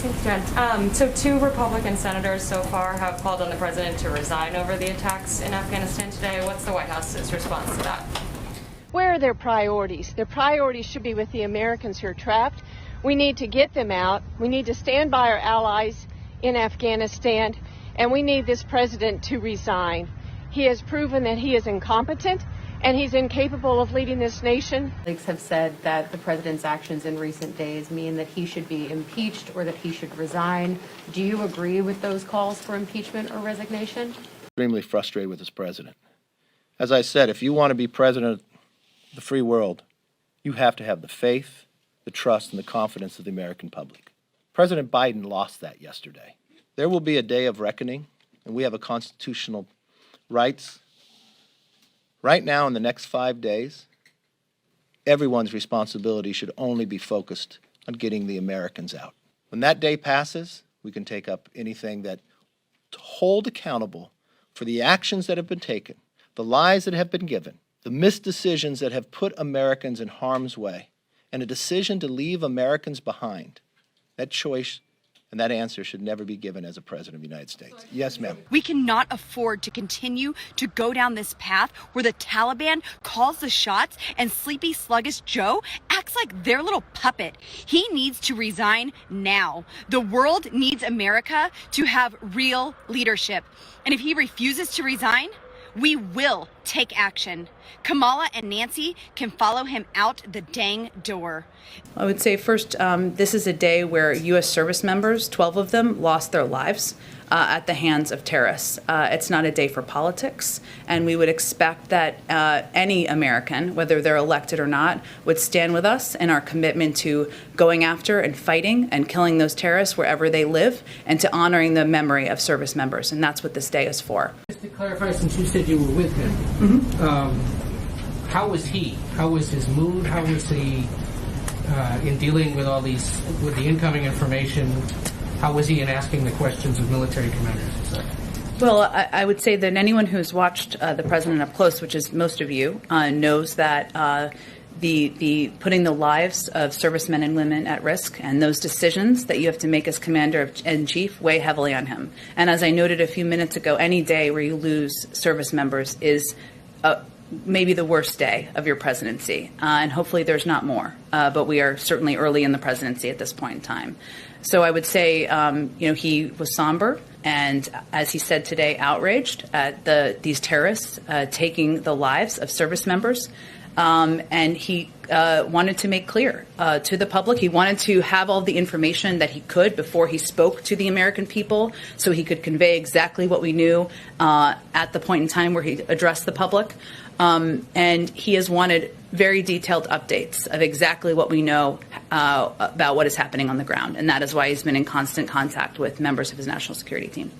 Thanks, Jen. So 2 Republican senators so far have called on the president to resign over the attacks in Afghanistan today. What's the White House's response to that? Where are their priorities? Their priorities should be with the Americans who are trapped. We need to get them out. We need to stand by our allies in Afghanistan, and we need this president to resign. He has proven that he is incompetent and he's incapable of leading this nation. Colleagues have said that the president's actions in recent days mean that he should be impeached or that he should resign. Do you agree with those calls for impeachment or resignation? Extremely frustrated with this president. As I said, if you want to be president of the free world, you have to have the faith, the trust, and the confidence of the American public. President Biden lost that yesterday. There will be a day of reckoning, and we have a constitutional rights. Right now, in the next 5 days, everyone's responsibility should only be focused on getting the Americans out. When that day passes, we can take up anything that to hold accountable for the actions that have been taken, the lies that have been given, the misdecisions that have put Americans in harm's way, and a decision to leave Americans behind. That choice and that answer should never be given as a president of the United States. Yes, ma'am. We cannot afford to continue to go down this path where the Taliban calls the shots and sleepy, sluggish Joe acts like their little puppet. He needs to resign now. The world needs America to have real leadership. And if he refuses to resign, we will take action. Kamala and Nancy can follow him out the dang door. I would say first, this is a day where U.S. service members, 12 of them, lost their lives at the hands of terrorists. It's not a day for politics, and we would expect that any American, whether they're elected or not, would stand with us in our commitment to going after and fighting and killing those terrorists wherever they live, and to honoring the memory of service members, and that's what this day is for. Just to clarify, since you said you were with him, how was he? How was his mood? How was he in dealing with all these, with the incoming information? How was he in asking the questions of military commanders? Well, I would say that anyone who's watched the president up close, which is most of you, knows that the putting the lives of servicemen and women at risk and those decisions that you have to make as commander-in-chief weigh heavily on him. And as I noted a few minutes ago, any day where you lose service members is maybe the worst day of your presidency. And hopefully there's not more. But we are certainly early in the presidency at this point in time. So I would say, he was somber and, as he said today, outraged at these terrorists taking the lives of service members. And he wanted to make clear to the public, he wanted to have all the information that he could before he spoke to the American people, so he could convey exactly what we knew at the point in time where he addressed the public. And he has wanted very detailed updates of exactly what we know about what is happening on the ground. And that is why he's been in constant contact with members of his national security team.